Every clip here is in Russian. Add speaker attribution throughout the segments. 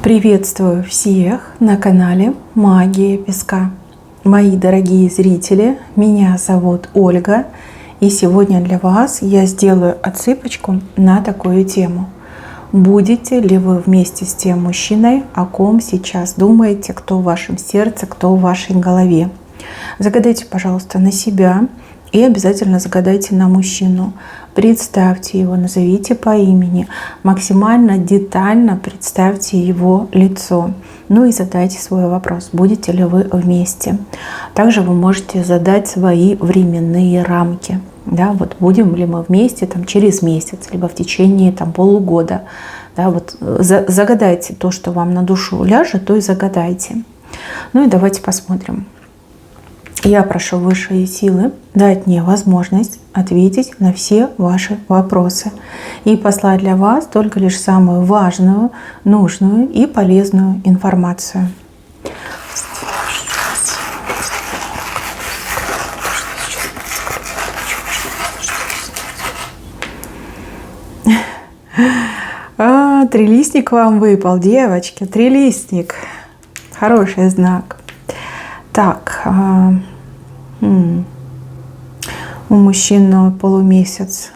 Speaker 1: Приветствую всех на канале Магия Песка. Мои дорогие зрители, меня зовут Ольга, и сегодня для вас я сделаю отсыпочку на такую тему. Будете ли вы вместе с тем мужчиной, о ком сейчас думаете, кто в вашем сердце, кто в вашей голове? Загадайте, пожалуйста, на себя и обязательно загадайте на мужчину. Представьте его, назовите по имени, максимально детально представьте его лицо. Ну и задайте свой вопрос, будете ли вы вместе. Также вы можете задать свои временные рамки. Да, вот будем ли мы вместе там, через месяц, либо в течение там, полугода. Да, вот загадайте то, что вам на душу ляжет, то и загадайте. Ну и давайте посмотрим. Я прошу высшие силы дать мне возможность ответить на все ваши вопросы и послать для вас только лишь самую важную, нужную и полезную информацию. Трилистник вам выпал, девочки, трилистник. Хороший знак. Так, у мужчины полумесяц.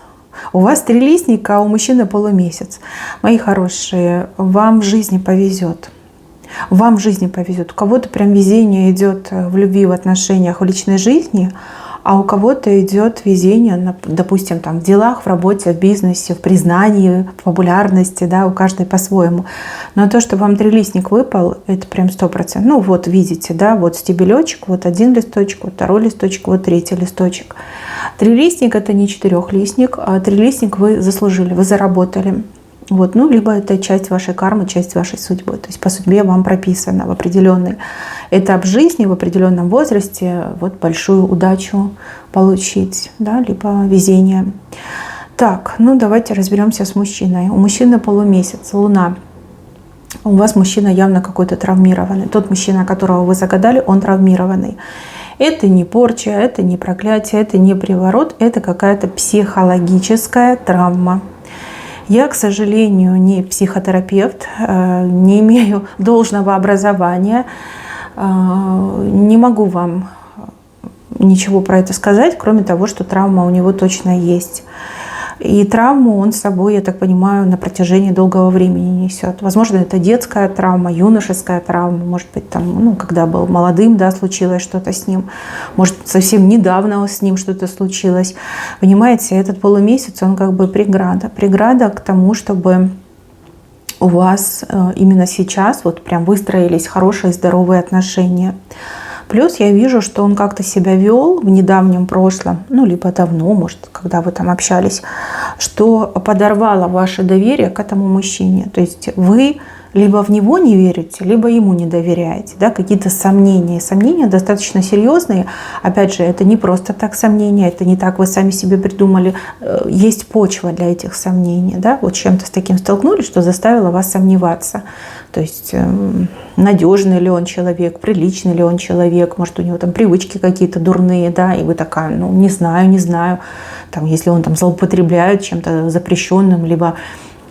Speaker 1: У вас трилистник, а у мужчины полумесяц. Мои хорошие, вам в жизни повезет. Вам в жизни повезет. У кого-то прям везение идет в любви, в отношениях, в личной жизни, а у кого-то идет везение, допустим, там, в делах, в работе, в бизнесе, в признании, в популярности, да, у каждой по-своему. Но то, что вам трилистник выпал, это прям 100%. Ну вот видите, да, вот стебелечек, вот один листочек, вот второй листочек, вот третий листочек. Трилистник — это не четырехлистник, а трилистник вы заслужили, вы заработали. Вот, ну, либо это часть вашей кармы, часть вашей судьбы. То есть по судьбе вам прописано в определенный этап жизни, в определенном возрасте вот большую удачу получить, да, либо везение. Так, ну давайте разберемся с мужчиной. У мужчины полумесяц, луна. У вас мужчина явно какой-то травмированный. Тот мужчина, которого вы загадали, он травмированный. Это не порча, это не проклятие, это не приворот, это какая-то психологическая травма. Я, к сожалению, не психотерапевт, не имею должного образования, не могу вам ничего про это сказать, кроме того, что травма у него точно есть. И травму он с собой, я так понимаю, на протяжении долгого времени несет. Возможно, это детская травма, юношеская травма, может быть, там, ну, когда был молодым, да, случилось что-то с ним, может, совсем недавно с ним что-то случилось. Понимаете, этот полумесяц, он как бы преграда к тому, чтобы у вас именно сейчас вот прям выстроились хорошие, здоровые отношения. Плюс я вижу, что он как-то себя вел в недавнем прошлом, ну, либо давно, может, когда вы там общались, что подорвало ваше доверие к этому мужчине. То есть вы либо в него не верите, либо ему не доверяете, да, какие-то сомнения. Сомнения достаточно серьезные. Опять же, это не просто так сомнения, это не так вы сами себе придумали. Есть почва для этих сомнений, да, вот чем-то с таким столкнулись, что заставило вас сомневаться. То есть надежный ли он человек, приличный ли он человек, может, у него там привычки какие-то дурные, да, и вы такая, ну, не знаю, там, если он там злоупотребляет чем-то запрещенным, либо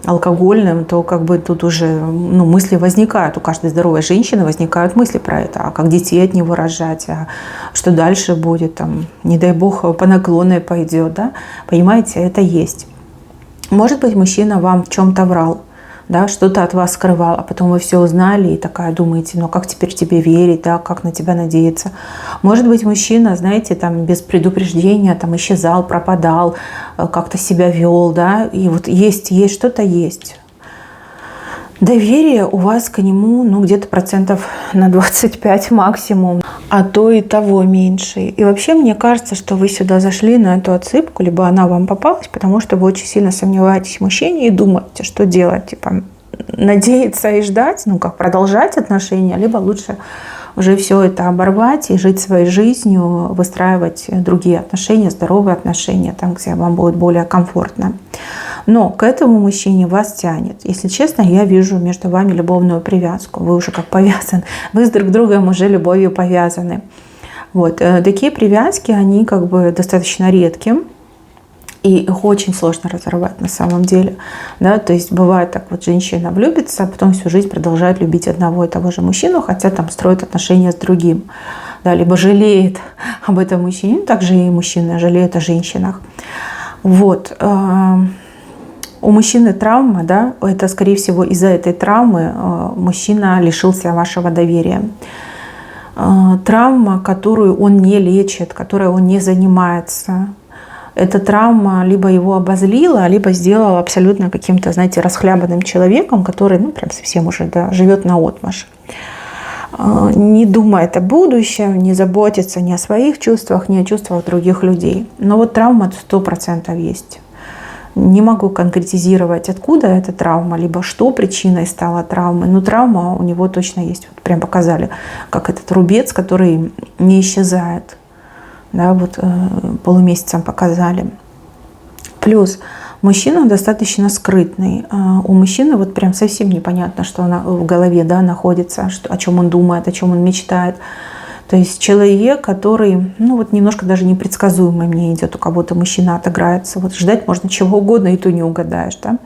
Speaker 1: алкогольным, то как бы тут уже, ну, мысли возникают. У каждой здоровой женщины возникают мысли про это. А как детей от него рожать? А что дальше будет? Там, не дай бог, по наклонной пойдет. Да? Понимаете, это есть. Может быть, мужчина вам в чем-то врал, да, что-то от вас скрывал, а потом вы все узнали и такая думаете, ну как теперь тебе верить, да, как на тебя надеяться. Может быть, мужчина, знаете, там без предупреждения там исчезал, пропадал, как-то себя вел, да, и вот есть что-то есть. Доверие у вас к нему, ну, где-то процентов на 25 максимум, а то и того меньше. И вообще мне кажется, что вы сюда зашли на эту отсыпку, либо она вам попалась, потому что вы очень сильно сомневаетесь в мужчине и думаете, что делать, типа надеяться и ждать, ну, как продолжать отношения, либо лучше уже все это оборвать и жить своей жизнью, выстраивать другие отношения, здоровые отношения, там, где вам будет более комфортно. Но к этому мужчине вас тянет. Если честно, я вижу между вами любовную привязку. Вы уже как повязаны. Вы с друг другом уже любовью повязаны. Вот. Такие привязки, они как бы достаточно редкие. И их очень сложно разорвать на самом деле. Да? То есть бывает так, вот женщина влюбится, а потом всю жизнь продолжает любить одного и того же мужчину, хотя там строит отношения с другим. Да? Либо жалеет об этом мужчине, также и мужчины жалеют о женщинах. Вот. У мужчины травма, да, это, скорее всего, из-за этой травмы мужчина лишился вашего доверия. Травма, которую он не лечит, которой он не занимается. Эта травма либо его обозлила, либо сделала абсолютно каким-то, знаете, расхлябанным человеком, который, ну, прям совсем уже, да, живет наотмашь. Не думает о будущем, не заботится ни о своих чувствах, ни о чувствах других людей. Но вот травма 100% есть. Не могу конкретизировать, откуда эта травма, либо что причиной стала травмой. Но травма у него точно есть. Вот прям показали, как этот рубец, который не исчезает. Да, вот полумесяцем показали. Плюс мужчина достаточно скрытный. У мужчины вот прям совсем непонятно, что в голове, да, находится, о чем он думает, о чем он мечтает. То есть человек, который, ну вот немножко даже непредсказуемый мне идет, у кого-то мужчина отыграется. Вот ждать можно чего угодно, и то не угадаешь. Да?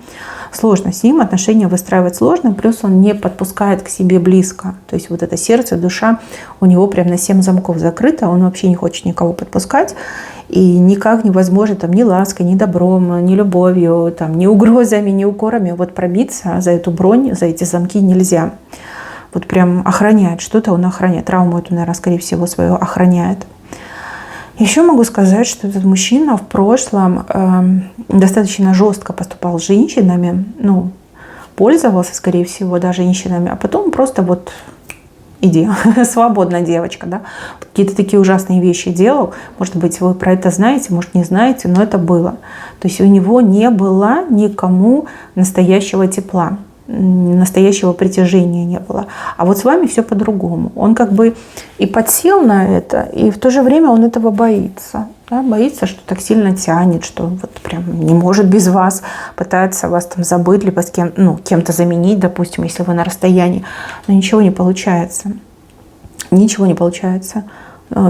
Speaker 1: Сложно с ним, отношения выстраивать сложно, плюс он не подпускает к себе близко. То есть вот это сердце, душа у него прям на 7 замков закрыто, он вообще не хочет никого подпускать. И никак невозможно там ни лаской, ни добром, ни любовью, там, ни угрозами, ни укорами вот пробиться за эту бронь, за эти замки нельзя. Вот прям охраняет, что-то он охраняет. Травму эту, наверное, скорее всего, свою охраняет. Еще могу сказать, что этот мужчина в прошлом достаточно жестко поступал с женщинами, ну, пользовался, скорее всего, да, женщинами, а потом просто вот иди, свободная девочка, да, какие-то такие ужасные вещи делал. Может быть, вы про это знаете, может, не знаете, но это было. То есть у него не было никому настоящего тепла, настоящего притяжения не было. А вот с вами все по-другому. Он как бы и подсел на это, и в то же время он этого боится. Да? Боится, что так сильно тянет, что вот прям не может без вас, пытается вас там забыть, либо с кем-то заменить, допустим, если вы на расстоянии. Но ничего не получается. Ничего не получается.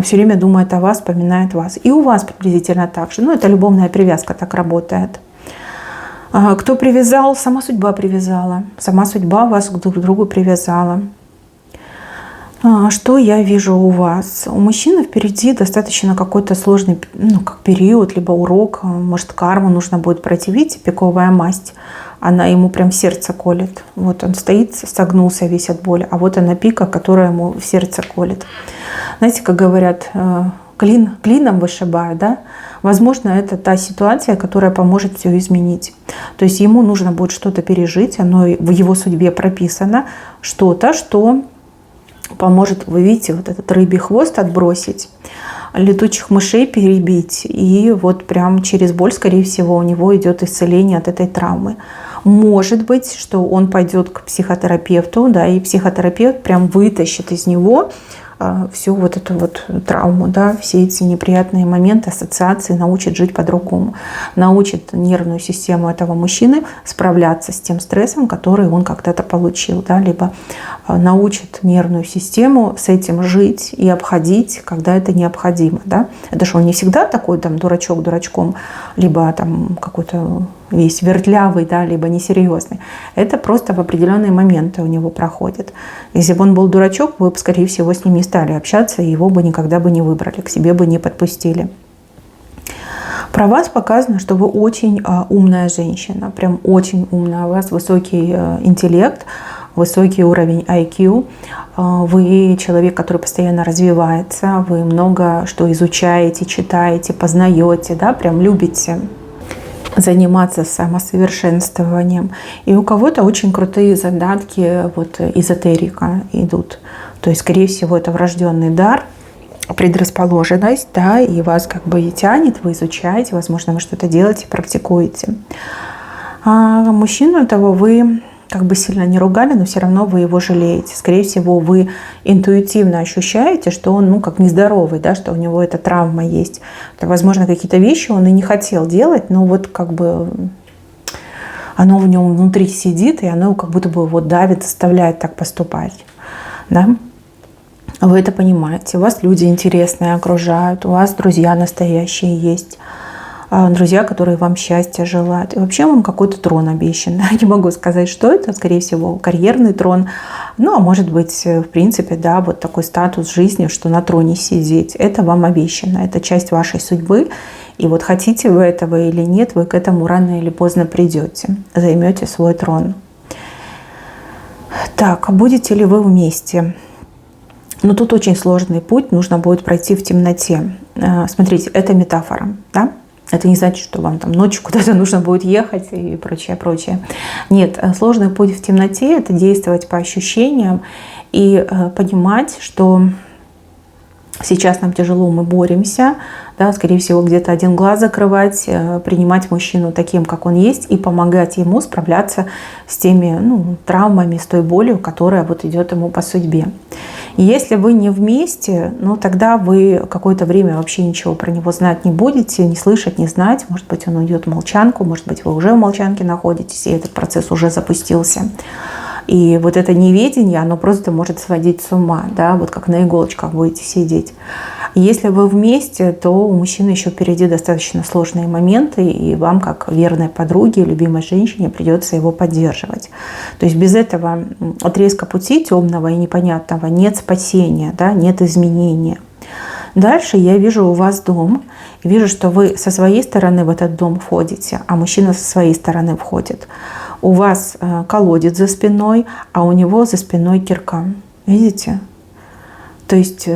Speaker 1: Все время думает о вас, вспоминает вас. И у вас приблизительно так же. Ну, это любовная привязка так работает. Кто привязал, сама судьба привязала. Сама судьба вас друг к другу привязала. Что я вижу у вас? У мужчины впереди достаточно какой-то сложный, как период, либо урок. Может, карму нужно будет пройти. Видите, пиковая масть. Она ему прям сердце колет. Вот он стоит, согнулся весь от боли. А вот она пика, которая ему в сердце колет. Знаете, как говорят, клин клином вышибают, да? Возможно, это та ситуация, которая поможет все изменить. То есть ему нужно будет что-то пережить, оно в его судьбе прописано, что-то, что поможет, вы видите, вот этот рыбий хвост отбросить, летучих мышей перебить, и вот прям через боль, скорее всего, у него идет исцеление от этой травмы. Может быть, что он пойдет к психотерапевту, да, и психотерапевт прям вытащит из него всю вот эту вот травму, да, все эти неприятные моменты, ассоциации, научит жить по-другому, научит нервную систему этого мужчины справляться с тем стрессом, который он когда-то получил, да, либо научит нервную систему с этим жить и обходить, когда это необходимо, да. Это же он не всегда такой там дурачок дурачком, либо там какой-то весь вертлявый, да, либо несерьезный. Это просто в определенные моменты у него проходит. Если бы он был дурачок, вы бы, скорее всего, с ним не стали общаться, и его бы никогда бы не выбрали, к себе бы не подпустили. Про вас показано, что вы очень умная женщина, прям очень умная. У вас высокий интеллект, высокий уровень IQ. Вы человек, который постоянно развивается, вы много что изучаете, читаете, познаете, да, прям любите заниматься самосовершенствованием. И у кого-то очень крутые задатки, вот эзотерика идут. То есть, скорее всего, это врожденный дар, предрасположенность, да, и вас как бы и тянет, вы изучаете, возможно, вы что-то делаете, практикуете. А мужчину этого вы как бы сильно не ругали, но все равно вы его жалеете. Скорее всего, вы интуитивно ощущаете, что он, как нездоровый, да, что у него эта травма есть. Возможно, какие-то вещи он и не хотел делать, но вот как бы оно в нем внутри сидит, и оно как будто бы его давит, заставляет так поступать. Да? Вы это понимаете. У вас люди интересные окружают, у вас друзья настоящие есть. друзья, которые вам счастья желают. И вообще вам какой-то трон обещан. Не могу сказать, что это. Скорее всего, карьерный трон. Ну, а может быть, в принципе, да, вот такой статус жизни, что на троне сидеть. Это вам обещано. Это часть вашей судьбы. И вот хотите вы этого или нет, вы к этому рано или поздно придете. Займете свой трон. Так, а будете ли вы вместе? Но тут очень сложный путь, нужно будет пройти в темноте. Смотрите, это метафора, да? Это не значит, что вам там ночью куда-то нужно будет ехать и прочее, прочее. Нет, сложный путь в темноте – это действовать по ощущениям и понимать, что сейчас нам тяжело, мы боремся, да, скорее всего, где-то один глаз закрывать, принимать мужчину таким, как он есть, и помогать ему справляться с теми травмами, с той болью, которая вот идет ему по судьбе. И если вы не вместе, тогда вы какое-то время вообще ничего про него знать не будете, не слышать, не знать. Может быть, он уйдет в молчанку, может быть, вы уже в молчанке находитесь, и этот процесс уже запустился. И вот это неведение, оно просто может сводить с ума, да, вот как на иголочках будете сидеть. И если вы вместе, то у мужчины еще впереди достаточно сложные моменты, и вам, как верной подруге, любимой женщине, придется его поддерживать. То есть без этого отрезка пути темного и непонятного нет спасения, да, нет изменения. Дальше я вижу у вас дом, и вижу, что вы со своей стороны в этот дом входите, а мужчина со своей стороны входит. У вас колодец за спиной, а у него за спиной кирка. Видите? То есть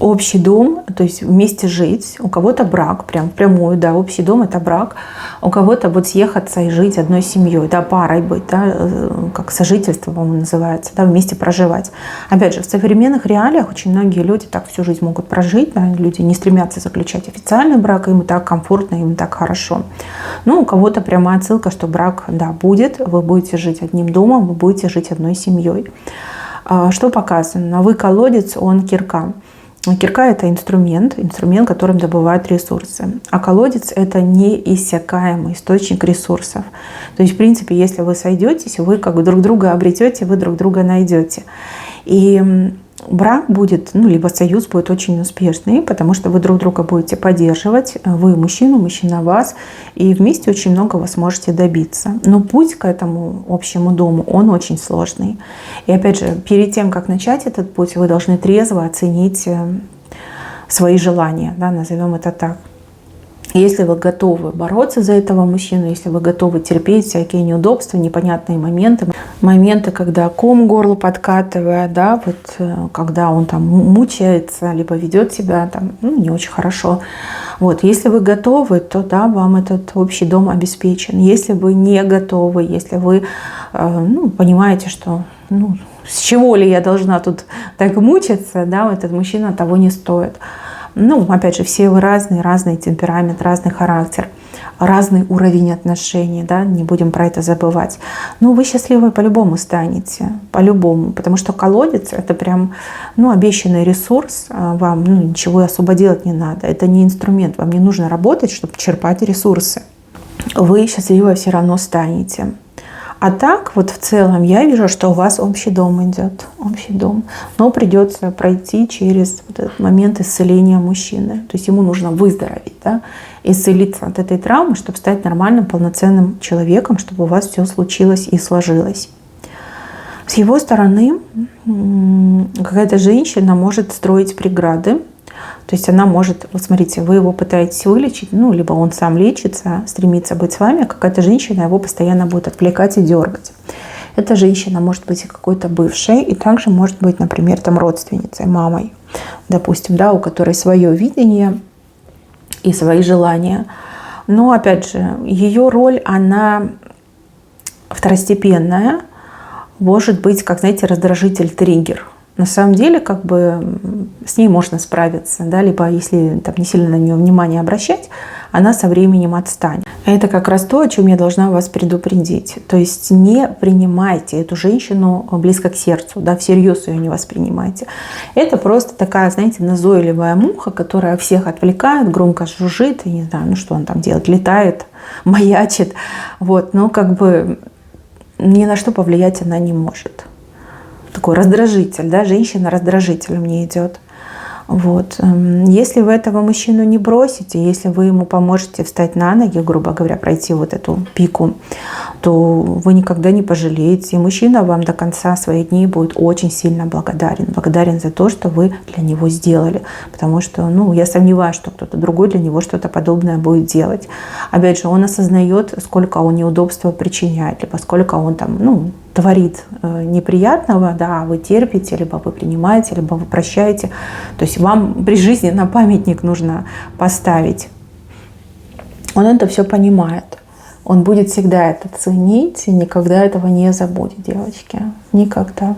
Speaker 1: общий дом, то есть вместе жить. У кого-то брак, прям прямой, да, общий дом – это брак. У кого-то вот съехаться и жить одной семьей, да, парой быть, да, как сожительство, по-моему, называется, да, вместе проживать. Опять же, в современных реалиях очень многие люди так всю жизнь могут прожить, да, люди не стремятся заключать официальный брак, им и так комфортно, им и так хорошо. Но у кого-то прямая отсылка, что брак, да, будет, вы будете жить одним домом, вы будете жить одной семьей. Что показано? Вы колодец, он кирка. Кирка – это инструмент, которым добывают ресурсы. А колодец – это неиссякаемый источник ресурсов. То есть, в принципе, если вы сойдетесь, вы как бы друг друга обретете, вы друг друга найдете. И брак будет, либо союз будет очень успешный, потому что вы друг друга будете поддерживать, вы мужчину, мужчина вас, и вместе очень много вы сможете добиться. Но путь к этому общему дому, он очень сложный. И опять же, перед тем, как начать этот путь, вы должны трезво оценить свои желания, да, назовем это так. Если вы готовы бороться за этого мужчину, если вы готовы терпеть всякие неудобства, непонятные моменты, когда ком к горлу подкатывает, да, вот, когда он там мучается, либо ведет себя там, не очень хорошо. Вот, если вы готовы, то да, вам этот общий дом обеспечен. Если вы не готовы, если вы понимаете, что с чего ли я должна тут так мучиться, да, этот мужчина того не стоит. Опять же, все вы разный темперамент, разный характер, разный уровень отношений, да, не будем про это забывать. Вы счастливы по-любому станете, по-любому, потому что колодец – это прям, обещанный ресурс, вам ничего особо делать не надо, это не инструмент, вам не нужно работать, чтобы черпать ресурсы. Вы счастливы все равно станете. А так, вот в целом, я вижу, что у вас общий дом идет, общий дом. Но придется пройти через вот этот момент исцеления мужчины. То есть ему нужно выздороветь, да, исцелиться от этой травмы, чтобы стать нормальным, полноценным человеком, чтобы у вас все случилось и сложилось. С его стороны какая-то женщина может строить преграды. То есть она может, вот смотрите, вы его пытаетесь вылечить, либо он сам лечится, стремится быть с вами, а какая-то женщина его постоянно будет отвлекать и дергать. Эта женщина может быть и какой-то бывшей, и также может быть, например, там родственницей, мамой, допустим, да, у которой свое видение и свои желания. Но, опять же, ее роль, она второстепенная, может быть, как, знаете, раздражитель, триггер. На самом деле, как бы с ней можно справиться, да, либо если там не сильно на нее внимание обращать, она со временем отстанет. Это как раз то, о чем я должна вас предупредить. То есть не принимайте эту женщину близко к сердцу, да, всерьез ее не воспринимайте. Это просто такая, знаете, назойливая муха, которая всех отвлекает, громко жужжит, и не знаю, что он там делает, летает, маячит, вот, но как бы ни на что повлиять она не может. Такой раздражитель, да, женщина-раздражитель мне идет. Вот. Если вы этого мужчину не бросите, если вы ему поможете встать на ноги, грубо говоря, пройти вот эту пику, то вы никогда не пожалеете. И мужчина вам до конца своих дней будет очень сильно благодарен. Благодарен за то, что вы для него сделали. Потому что, я сомневаюсь, что кто-то другой для него что-то подобное будет делать. Опять же, он осознает, сколько он неудобства причиняет, либо сколько он там, творит неприятного, да, вы терпите, либо вы принимаете, либо вы прощаете. То есть вам при жизни на памятник нужно поставить. Он это все понимает. Он будет всегда это ценить и никогда этого не забудет, девочки. Никогда.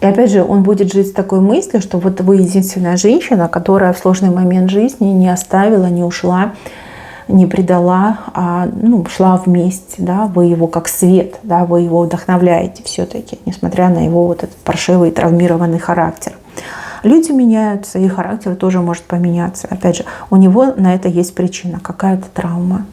Speaker 1: И опять же, он будет жить с такой мыслью, что вот вы единственная женщина, которая в сложный момент жизни не оставила, не ушла, не предала, а шла вместе, да, вы его как свет, да, вы его вдохновляете все-таки, несмотря на его вот этот паршивый, травмированный характер. Люди меняются, и характер тоже может поменяться. Опять же, у него на это есть причина, какая-то травма.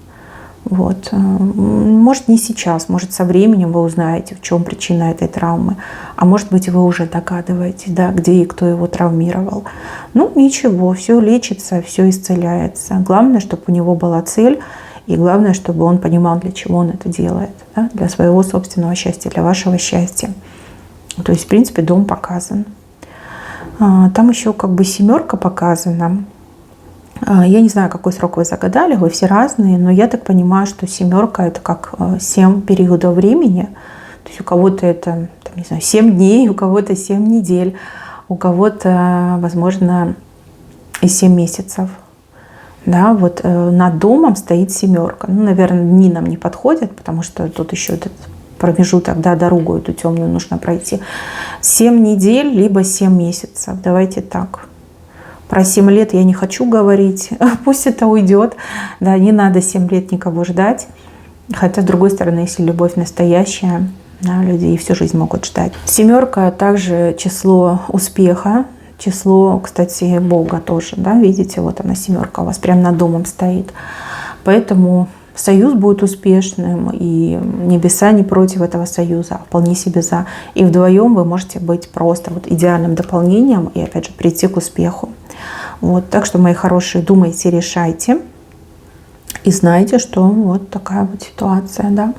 Speaker 1: Вот. Может, не сейчас, может, со временем вы узнаете, в чем причина этой травмы. А может быть, вы уже догадываетесь, да, где и кто его травмировал. Ничего, все лечится, все исцеляется. Главное, чтобы у него была цель, и главное, чтобы он понимал, для чего он это делает. Да? Для своего собственного счастья, для вашего счастья. То есть, в принципе, дом показан. Там еще как бы 7 показана. Я не знаю, какой срок вы загадали, вы все разные, но я так понимаю, что 7 это как 7 периодов времени. То есть у кого-то это, 7 дней, у кого-то 7 недель, у кого-то, возможно, и 7 месяцев. Да, вот над домом стоит 7. Наверное, дни нам не подходят, потому что тут еще этот промежуток, да, дорогу эту темную нужно пройти. 7 недель, либо 7 месяцев. Давайте так. Про 7 лет я не хочу говорить, пусть это уйдет. Да, не надо 7 лет никого ждать. Хотя, с другой стороны, если любовь настоящая, да, люди и всю жизнь могут ждать. 7 также число успеха, число, кстати, Бога тоже. Да, видите, вот она 7 у вас прямо над домом стоит. Поэтому союз будет успешным, и небеса не против этого союза, а вполне себе за. И вдвоем вы можете быть просто вот идеальным дополнением и, опять же, прийти к успеху. Вот, так что, мои хорошие, думайте, решайте. И знайте, что вот такая вот ситуация, да.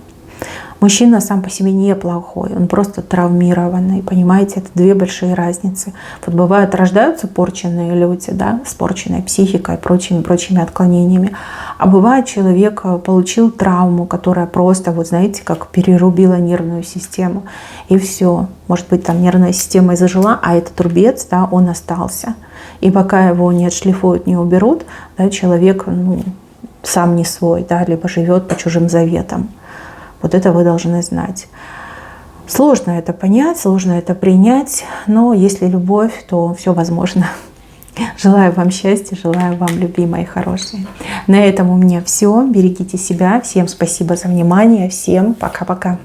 Speaker 1: Мужчина сам по себе неплохой, он просто травмированный, понимаете, это 2 большие разницы. Вот бывает, рождаются порченные люди, да, с порченной психикой и прочими отклонениями, а бывает, человек получил травму, которая просто, вот знаете, как перерубила нервную систему, и все. Может быть, там нервная система и зажила, а этот рубец, да, он остался. И пока его не отшлифуют, не уберут, да, человек, сам не свой, да, либо живет по чужим заветам. Вот это вы должны знать. Сложно это понять, сложно это принять, но если любовь, то все возможно. Желаю вам счастья, желаю вам любви, мои хорошие. На этом у меня все. Берегите себя. Всем спасибо за внимание. Всем пока-пока.